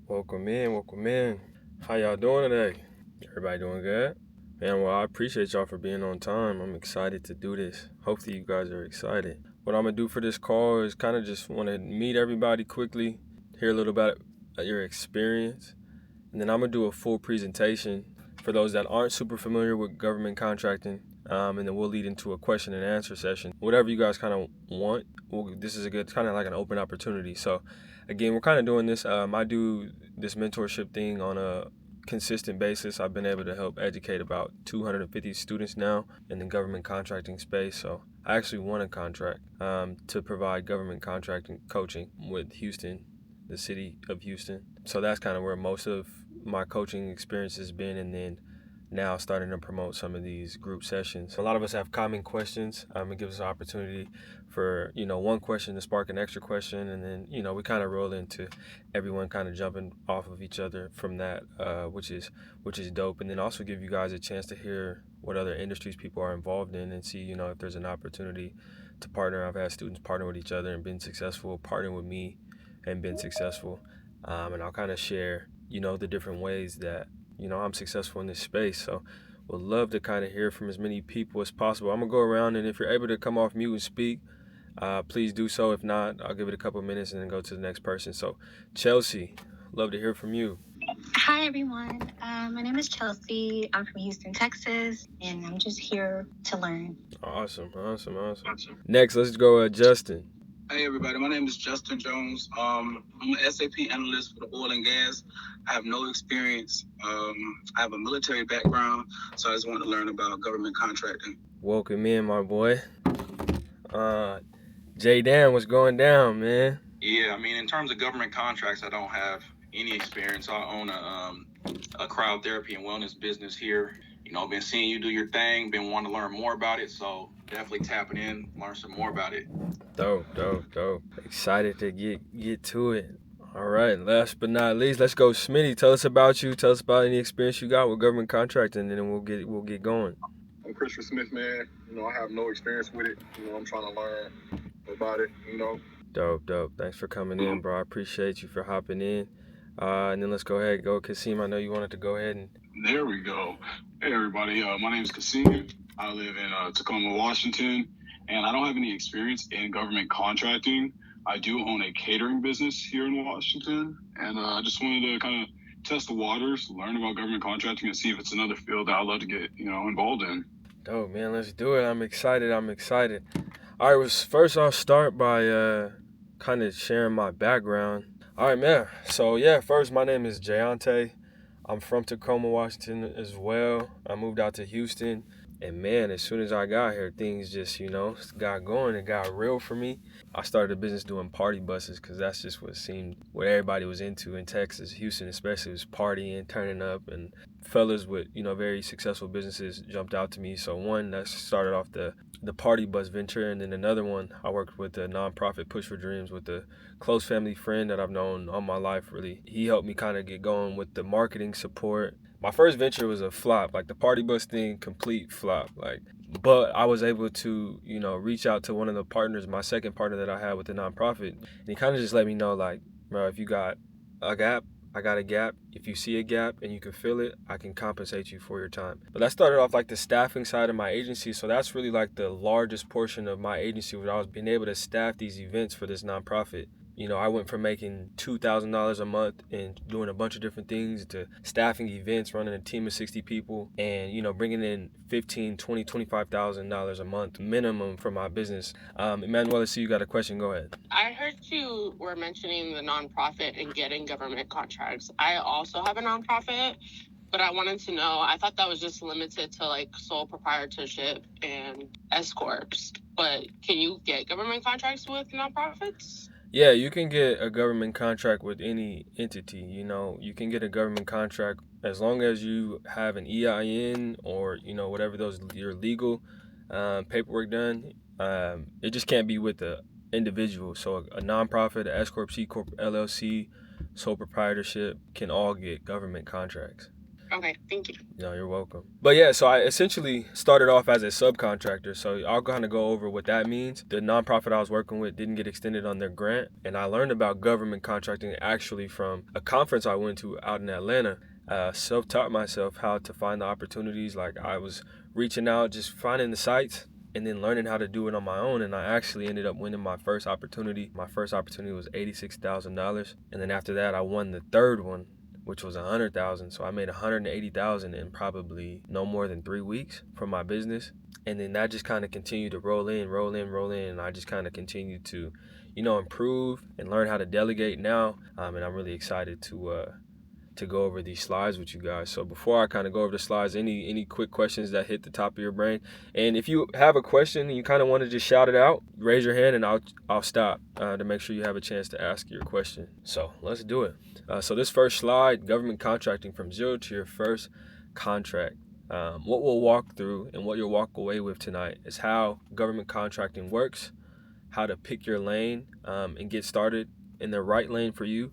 Welcome in, welcome in. How y'all doing today? Everybody doing good? Man, well, I appreciate y'all for being on time. I'm excited to do this. Hopefully, you guys are excited. What I'm gonna do for this call is kind of just want to meet everybody quickly, hear a little about your experience, and then I'm gonna do a full presentation for those that aren't super familiar with government contracting. And then we'll lead into a question and answer session. Whatever you guys kind of want. This is a good kind of like an open opportunity. So, again, we're kind of doing this. I do this mentorship thing on a consistent basis. I've been able to help educate about 250 students now in the government contracting space. So I actually won a contract to provide government contracting coaching with Houston, the city of Houston. So that's kind of where most of my coaching experience has been, and then now starting to promote some of these group sessions. A lot of us have common questions. It gives us an opportunity for, one question to spark an extra question, and then, we kind of roll into everyone kind of jumping off of each other from that, which is dope. And then also give you guys a chance to hear what other industries people are involved in and see, if there's an opportunity to partner. I've had students partner with each other and been successful, partner with me and been successful. And I'll kind of share, the different ways that I'm successful in this space. So would love to kind of hear from as many people as possible. I'm gonna go around, and if you're able to come off mute and speak, please do so. If not, I'll give it a couple of minutes and then go to the next person. So Chelsea, love to hear from you. Hi, everyone. My name is Chelsea. I'm from Houston, Texas, and I'm just here to learn. Awesome. Next, let's go Justin. Hey everybody, my name is Justin Jones. I'm an SAP analyst for the oil and gas. I have no experience. I have a military background, so I just want to learn about government contracting. Welcome in, my boy. J Dan, what's going down, man? Yeah, I mean, in terms of government contracts, I don't have any experience. I own a crowd therapy and wellness business here. Been seeing you do your thing, been wanting to learn more about it, so definitely tapping in, learn some more about it. Dope. Excited to get to it. All right, last but not least, let's go Smitty. Tell us about you. Tell us about any experience you got with government contracting, and then we'll get going. I'm Christopher Smith, man. I have no experience with it. I'm trying to learn about it, Dope. Thanks for coming in, bro. I appreciate you for hopping in. And then let's go ahead. Go, Kasim. I know you wanted to go ahead and... There we go. Hey, everybody. My name is Kasim. I live in Tacoma, Washington, and I don't have any experience in government contracting. I do own a catering business here in Washington, and I just wanted to kind of test the waters, learn about government contracting, and see if it's another field that I'd love to get, involved in. Dope, man. Let's do it. I'm excited. All right, first I'll start by kind of sharing my background. All right, man. So, first, my name is Jayante. I'm from Tacoma, Washington as well. I moved out to Houston. And, man, as soon as I got here, things just, got going. It got real for me. I started a business doing party buses because that's just what everybody was into in Texas. Houston especially was partying, turning up, and fellas with, very successful businesses jumped out to me. So one, that started off the party bus venture, and then another one, I worked with a nonprofit, Push for Dreams, with a close family friend that I've known all my life, really. He helped me kind of get going with the marketing support. My first venture was a flop, like the party bus thing, complete flop. But I was able to, reach out to one of the partners, my second partner that I had with the nonprofit, and he kind of just let me know, like, bro, if you got a gap, I got a gap. If you see a gap and you can fill it, I can compensate you for your time. But that started off like the staffing side of my agency. So that's really like the largest portion of my agency, where I was being able to staff these events for this nonprofit. I went from making $2,000 a month and doing a bunch of different things to staffing events, running a team of 60 people, and, bringing in $15,000, $20,000, $25,000 a month minimum for my business. Emmanuel, I see you got a question. Go ahead. I heard you were mentioning the nonprofit and getting government contracts. I also have a nonprofit, but I wanted to know, I thought that was just limited to like sole proprietorship and S corps, but can you get government contracts with nonprofits? Yeah, you can get a government contract with any entity. You can get a government contract as long as you have an EIN or, whatever your legal paperwork done. It just can't be with the individual. So a nonprofit, a S Corp, C Corp, LLC, sole proprietorship can all get government contracts. Okay, thank you. No, you're welcome. But yeah, so I essentially started off as a subcontractor. So I'll kind of go over what that means. The nonprofit I was working with didn't get extended on their grant. And I learned about government contracting actually from a conference I went to out in Atlanta. Self-taught myself how to find the opportunities. Like I was reaching out, just finding the sites and then learning how to do it on my own. And I actually ended up winning my first opportunity. My first opportunity was $86,000. And then after that, I won the third one, which was $100,000. So I made $180,000 in probably no more than 3 weeks from my business. And then that just kind of continued to roll in. And I just kind of continued to, improve and learn how to delegate now. And I'm really excited to go over these slides with you guys. So before I kind of go over the slides, any quick questions that hit the top of your brain? And if you have a question and you kind of want to just shout it out, raise your hand and I'll stop to make sure you have a chance to ask your question. So let's do it. So this first slide, government contracting from zero to your first contract. What we'll walk through and what you'll walk away with tonight is how government contracting works, how to pick your lane and get started in the right lane for you,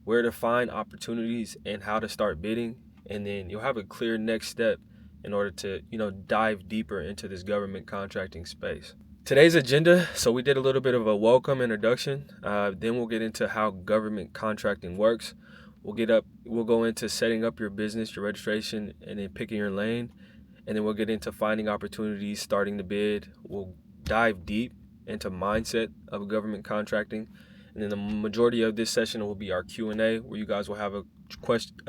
where to find opportunities and how to start bidding, and then you'll have a clear next step in order to, dive deeper into this government contracting space. Today's agenda, so we did a little bit of a welcome introduction, then we'll get into how government contracting works. We'll go into setting up your business, your registration, and then picking your lane, and then we'll get into finding opportunities, starting to bid. We'll dive deep into mindset of government contracting. And then the majority of this session will be our Q&A, where you guys will have a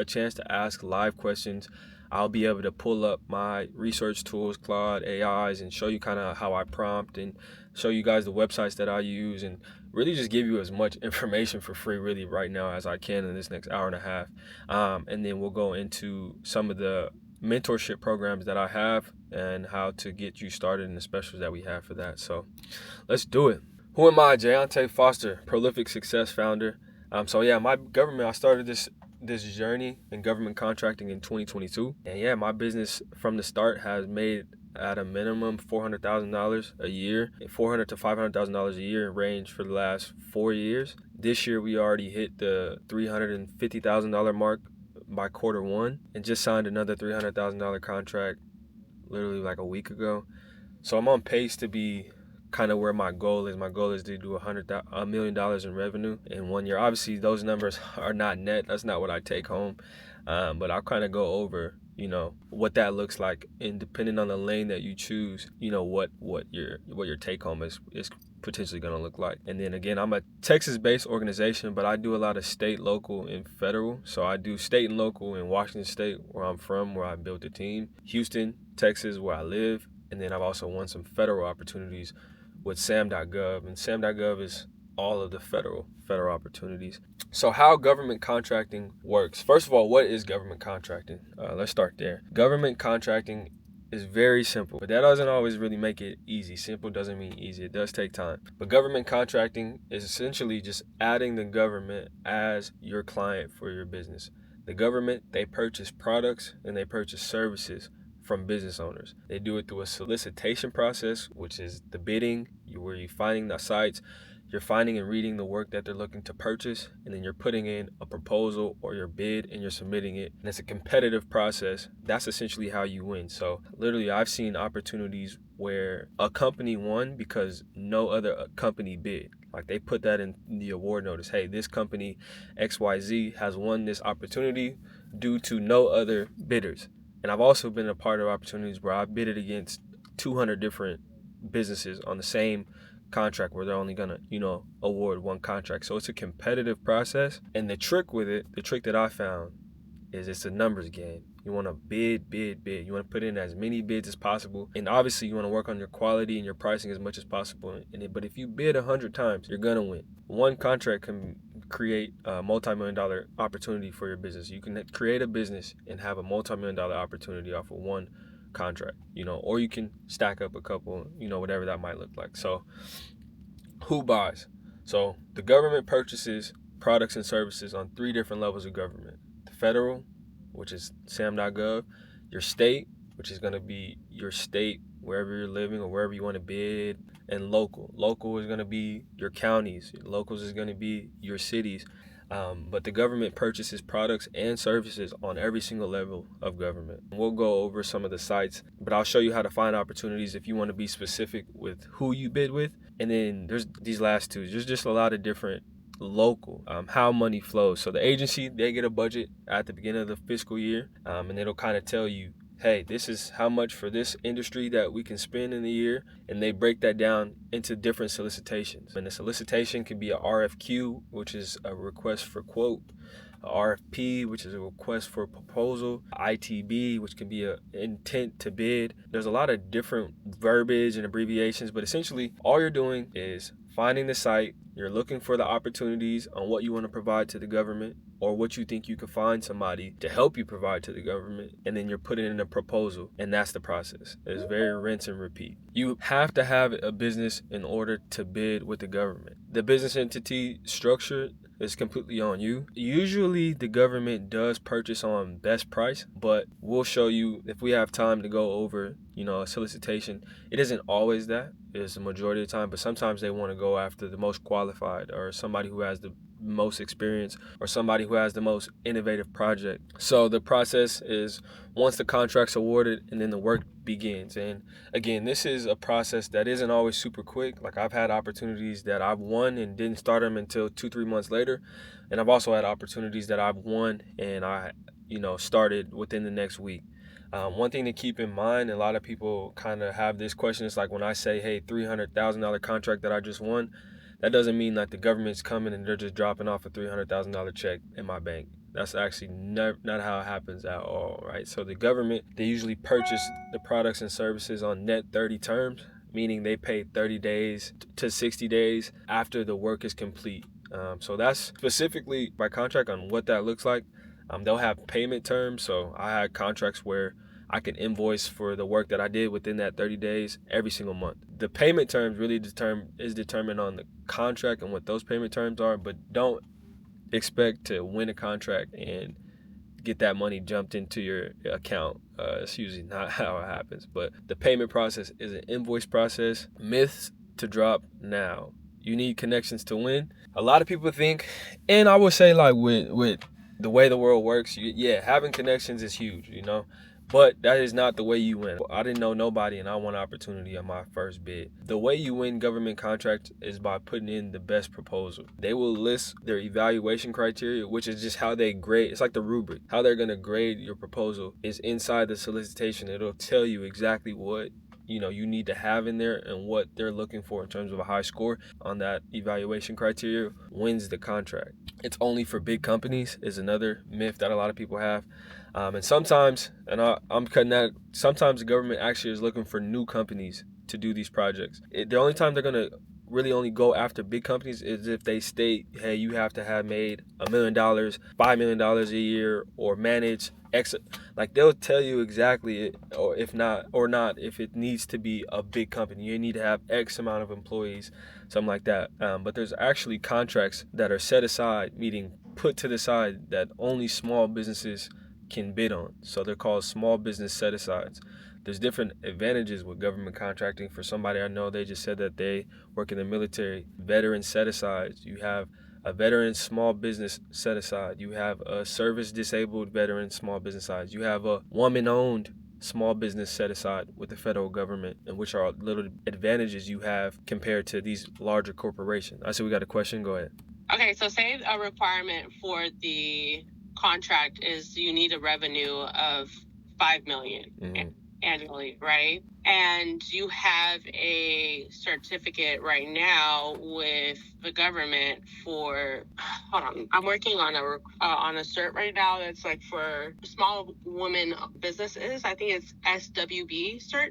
chance to ask live questions. I'll be able to pull up my research tools, Claude, AIs, and show you kind of how I prompt and show you guys the websites that I use and really just give you as much information for free really right now as I can in this next hour and a half. And then we'll go into some of the mentorship programs that I have and how to get you started and the specials that we have for that. So let's do it. Who am I? Jayante Foster, prolific success founder. I started this journey in government contracting in 2022. And my business from the start has made at a minimum $400,000 a year, $400,000 to $500,000 a year range for the last 4 years. This year we already hit the $350,000 mark by quarter one and just signed another $300,000 contract literally like a week ago. So I'm on pace to be kind of where my goal is. My goal is to do $100 million in revenue in 1 year. Obviously, those numbers are not net. That's not what I take home. But I'll kind of go over, what that looks like, and depending on the lane that you choose, what your take home is potentially going to look like. And then again, I'm a Texas-based organization, but I do a lot of state, local, and federal. So I do state and local in Washington State, where I'm from, where I built a team. Houston, Texas, where I live. And then I've also won some federal opportunities with SAM.gov, and SAM.gov is all of the federal opportunities. So how government contracting works. First of all, what is government contracting? Let's start there. Government contracting is very simple, but that doesn't always really make it easy. Simple doesn't mean easy. It does take time. But government contracting is essentially just adding the government as your client for your business. The government, they purchase products and they purchase services from business owners. They do it through a solicitation process, which is the bidding, where you're finding the sites, you're finding and reading the work that they're looking to purchase, and then you're putting in a proposal or your bid and you're submitting it. And it's a competitive process. That's essentially how you win. So literally, I've seen opportunities where a company won because no other company bid. Like they put that in the award notice. Hey, this company XYZ has won this opportunity due to no other bidders. And I've also been a part of opportunities where I've bidded against 200 different businesses on the same contract where they're only gonna, award one contract. So it's a competitive process. And the trick that I found is it's a numbers game. You want to bid. You want to put in as many bids as possible. And obviously you want to work on your quality and your pricing as much as possible. But if you bid 100 times, you're gonna win. One contract can create a multi-million-dollar opportunity for your business. You can create a business and have a multi-million-dollar opportunity off of one contract, or you can stack up a couple, whatever that might look like. So who buys? So the government purchases products and services on 3 different levels of government. The federal, which is SAM.gov, your state, which is going to be your state wherever you're living or wherever you want to bid, and local. Local is going to be your counties. Locals is going to be your cities. But the government purchases products and services on every single level of government. We'll go over some of the sites, but I'll show you how to find opportunities if you want to be specific with who you bid with. And then there's these last two. There's just a lot of different local, how money flows. So the agency, they get a budget at the beginning of the fiscal year, and it'll kind of tell you, hey, this is how much for this industry that we can spend in a year. And they break that down into different solicitations. And the solicitation can be a RFQ, which is a request for quote, a RFP, which is a request for proposal, ITB, which can be an intent to bid. There's a lot of different verbiage and abbreviations, but essentially all you're doing is finding the site. You're looking for the opportunities on what you want to provide to the government or what you think you could find somebody to help you provide to the government, and then you're putting in a proposal, and that's the process. It's very rinse and repeat. You have to have a business in order to bid with the government. The business entity structure is completely on you. Usually the government does purchase on best price, but we'll show you if we have time to go over, a solicitation. It isn't always that. It's the majority of the time, but sometimes they want to go after the most qualified or somebody who has the most experience or somebody who has the most innovative project. So the process is once the contract's awarded and then the work begins. And again, this is a process that isn't always super quick. Like I've had opportunities that I've won and didn't start them until 2-3 months later. And I've also had opportunities that I've won and I, started within the next week. One thing to keep in mind, a lot of people kind of have this question. It's like when I say, hey, $300,000 contract that I just won, that doesn't mean that the government's coming and they're just dropping off a $300,000 check in my bank. That's actually not how it happens at all, right? So the government, they usually purchase the products and services on net 30 terms, meaning they pay 30 days to 60 days after the work is complete. So that's specifically by contract on what that looks like. They'll have payment terms. So I had contracts where I can invoice for the work that I did within that 30 days every single month. The payment terms really is determined on the contract and what those payment terms are, but don't expect to win a contract and get that money jumped into your account. It's usually not how it happens, but the payment process is an invoice process. Myths to drop now. You need connections to win. A lot of people think, and I would say like with the way the world works, having connections is huge, but that is not the way you win. I didn't know nobody and I won an opportunity on my first bid. The way you win government contracts is by putting in the best proposal. They will list their evaluation criteria, which is just how they grade. It's like the rubric. How they're going to grade your proposal is inside the solicitation. It'll tell you exactly what you need to have in there and what they're looking for in terms of a high score on that evaluation criteria wins the contract. It's only for big companies is another myth that a lot of people have. And sometimes, I'm cutting that, sometimes the government actually is looking for new companies to do these projects. The only time they're going to really only go after big companies is if they state, hey, you have to have made $1 million, $5 million a year, or manage X. Like they'll tell you exactly, or if not, if it needs to be a big company, you need to have X amount of employees, something like that. But there's actually contracts that are set aside, meaning put to the side, that only small businesses can bid on. So they're called small business set-asides. There's different advantages with government contracting. For somebody I know, they just said that they work in the military. Veteran set-asides. You have a veteran small business set-aside. You have a service-disabled veteran small business side. You have a woman-owned small business set-aside with the federal government, and which are little advantages you have compared to these larger corporations. I see we got a question. Go ahead. Okay, so say a requirement for the contract is you need a revenue of $5 million annually, right? And you have a certificate right now with the government for, hold on, I'm working on a cert right now that's like for small women businesses. I think it's SWB cert.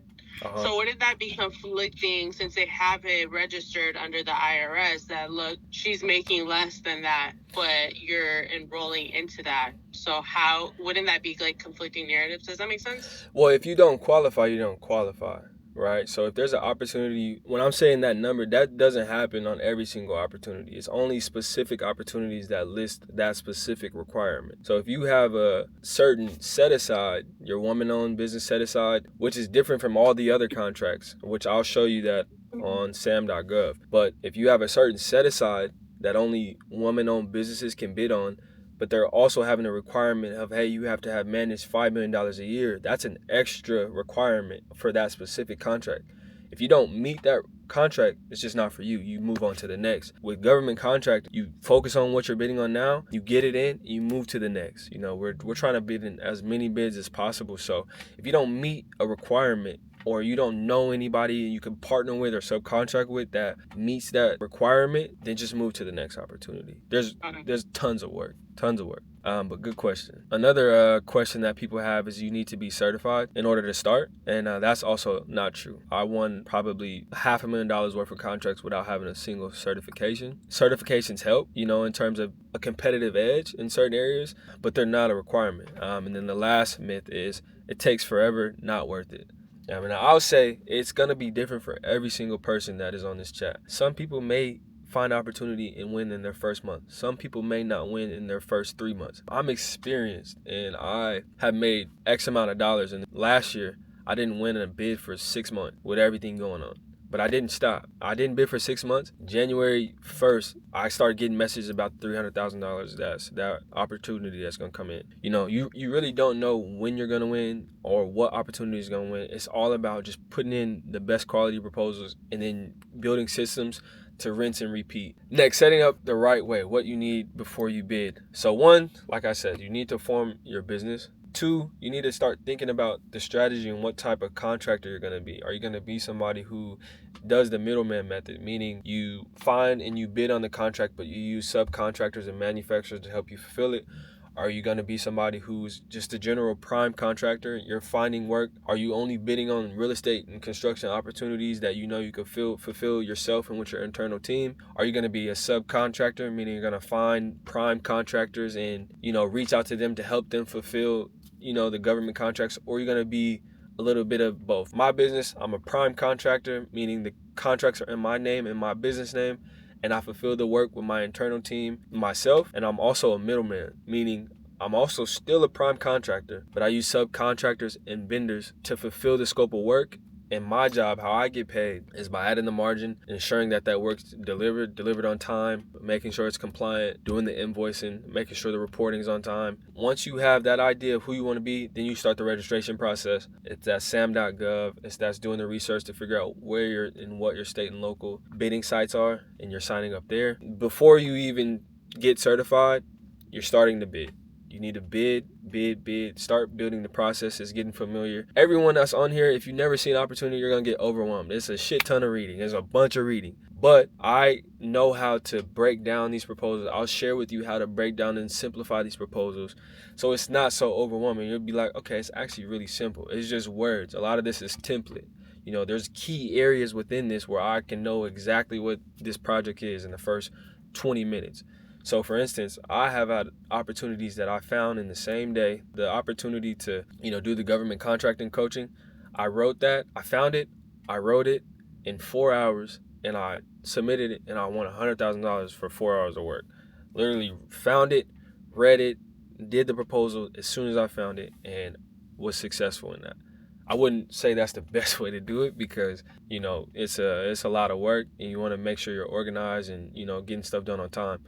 So wouldn't that be conflicting since they have it registered under the IRS that, look, she's making less than that, but you're enrolling into that? So how wouldn't that be like conflicting narratives? Does that make sense? Well, if you don't qualify, you don't qualify, right? So if there's an opportunity, when I'm saying that number, that doesn't happen on every single opportunity. It's only specific opportunities that list that specific requirement. So if you have a certain set aside, your woman-owned business set aside, which is different from all the other contracts, which I'll show you that on sam.gov. But if you have a certain set aside, that only woman-owned businesses can bid on, but they're also having a requirement of, hey, you have to have managed $5 million a year. That's an extra requirement for that specific contract. If you don't meet that contract, it's just not for you. You move on to the next. With government contract, you focus on what you're bidding on now, you get it in, you move to the next. We're trying to bid in as many bids as possible. So if you don't meet a requirement, or you don't know anybody you can partner with or subcontract with that meets that requirement, then just move to the next opportunity. There's tons of work. But good question. Another question that people have is you need to be certified in order to start, and that's also not true. I won probably $500,000 worth of contracts without having a single certification. Certifications help, in terms of a competitive edge in certain areas, but they're not a requirement. And then the last myth is it takes forever, not worth it. I'll say it's going to be different for every single person that is on this chat. Some people may find opportunity and win in their first month. Some people may not win in their first 3 months. I'm experienced and I have made X amount of dollars. And last year, I didn't win a bid for 6 months with everything going on. But I didn't stop. I didn't bid for 6 months. January 1st, I started getting messages about $300,000. That's that opportunity that's going to come in. You really don't know when you're going to win or what opportunity is going to win. It's all about just putting in the best quality proposals and then building systems to rinse and repeat. Next, setting up the right way, what you need before you bid. So 1, like I said, you need to form your business. 2, you need to start thinking about the strategy and what type of contractor you're going to be. Are you going to be somebody who does the middleman method, meaning you find and you bid on the contract, but you use subcontractors and manufacturers to help you fulfill it? Are you going to be somebody who's just a general prime contractor? You're finding work. Are you only bidding on real estate and construction opportunities that you can fulfill yourself and with your internal team? Are you going to be a subcontractor, meaning you're going to find prime contractors and, reach out to them to help them fulfill, the government contracts? Or you're going to be a little bit of both? My business, I'm a prime contractor, meaning the contracts are in my name and my business name, and I fulfill the work with my internal team myself. And I'm also a middleman, meaning I'm also still a prime contractor, but I use subcontractors and vendors to fulfill the scope of work. And my job, how I get paid, is by adding the margin, ensuring that work's delivered on time, making sure it's compliant, doing the invoicing, making sure the reporting is on time. Once you have that idea of who you want to be, then you start the registration process. It's at sam.gov. That's doing the research to figure out where and what your state and local bidding sites are, and you're signing up there. Before you even get certified, you're starting to bid. You need to bid, start building the processes, getting familiar. Everyone that's on here, if you never see an opportunity, you're going to get overwhelmed. It's a shit ton of reading. There's a bunch of reading. But I know how to break down these proposals. I'll share with you how to break down and simplify these proposals so it's not so overwhelming. You'll be like, okay, it's actually really simple. It's just words. A lot of this is template. There's key areas within this where I can know exactly what this project is in the first 20 minutes. So for instance, I have had opportunities that I found in the same day, the opportunity to, do the government contracting coaching. I wrote that, I found it, I wrote it in 4 hours, and I submitted it, and I won $100,000 for 4 hours of work. Literally found it, read it, did the proposal as soon as I found it, and was successful in that. I wouldn't say that's the best way to do it because, it's a lot of work, and you want to make sure you're organized and, getting stuff done on time.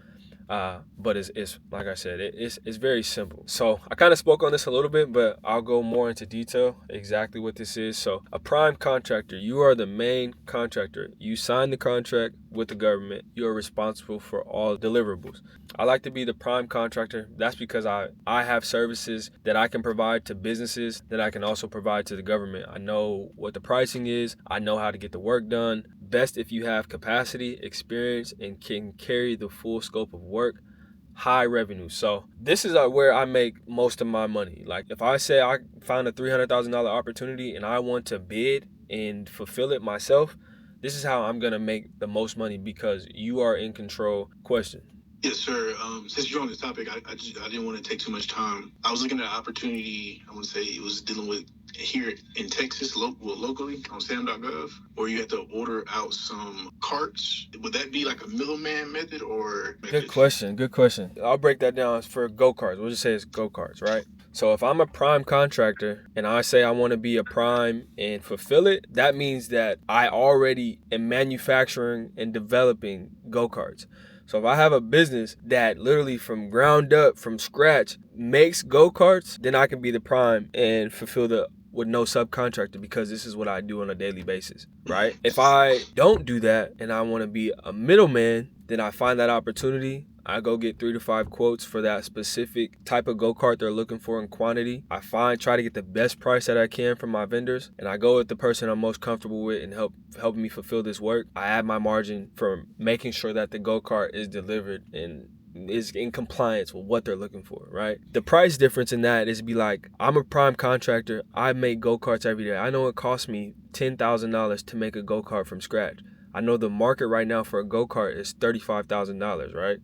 But it's like I said, it's very simple. So I kind of spoke on this a little bit, but I'll go more into detail exactly what this is. So a prime contractor, you are the main contractor. You sign the contract with the government. You are responsible for all deliverables. I like to be the prime contractor. That's because I have services that I can provide to businesses that I can also provide to the government. I know what the pricing is. I know how to get the work done. Best if you have capacity, experience, and can carry the full scope of work, high revenue. So this is where I make most of my money. Like if I say I found a $300,000 opportunity and I want to bid and fulfill it myself, this is how I'm going to make the most money because you are in control. Question. Yes, sir. Since you're on this topic, I didn't want to take too much time. I was looking at an opportunity, I want to say it was dealing with here in Texas, locally on sam.gov, where you have to order out some carts. Would that be like a middleman method or? Good question. I'll break that down for go-karts. We'll just say it's go-karts, right? So if I'm a prime contractor and I say I want to be a prime and fulfill it, that means that I already am manufacturing and developing go-karts. So if I have a business that literally from ground up, from scratch, makes go-karts, then I can be the prime and fulfill the with no subcontractor, because this is what I do on a daily basis, right? If I don't do that and I want to be a middleman, then I find that opportunity. I go get 3 to 5 quotes for that specific type of go-kart they're looking for in quantity. I try to get the best price that I can from my vendors, and I go with the person I'm most comfortable with and help me fulfill this work. I add my margin for making sure that the go-kart is delivered and is in compliance with what they're looking for, right? The price difference in that is be like, I'm a prime contractor. I make go-karts every day. I know it costs me $10,000 to make a go-kart from scratch. I know the market right now for a go-kart is $35,000, right?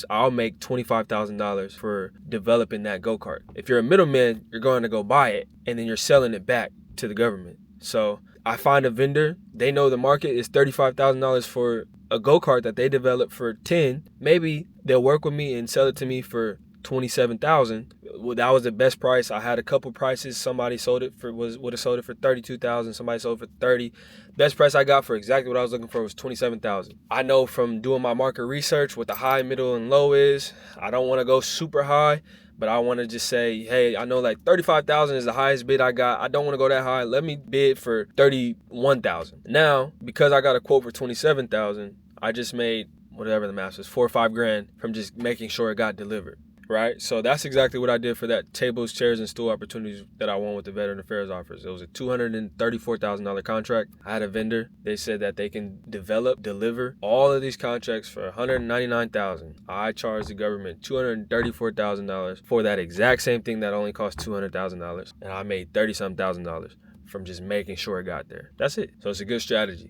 I'll make $25,000 for developing that go-kart. If you're a middleman, you're going to go buy it and then you're selling it back to the government. So I find a vendor, they know the market is $35,000 for a go-kart that they developed for 10. Maybe they'll work with me and sell it to me for $27,000. Well, that was the best price. I had a couple prices. Somebody would have sold it for $32,000. Somebody sold it for $30,000. Best price I got for exactly what I was looking for was $27,000. I know from doing my market research what the high, middle, and low is. I don't want to go super high, but I want to just say, hey, I know like $35,000 is the highest bid I got. I don't want to go that high. Let me bid for $31,000. Now, because I got a quote for $27,000, I just made whatever the math was, $4 or $5 grand from just making sure it got delivered. Right? So that's exactly what I did for that tables, chairs, and stool opportunities that I won with the Veteran Affairs offers. It was a $234,000 contract. I had a vendor. They said that they can deliver all of these contracts for $199,000. I charged the government $234,000 for that exact same thing that only cost $200,000. And I made $30-something thousand from just making sure it got there. That's it. So it's a good strategy.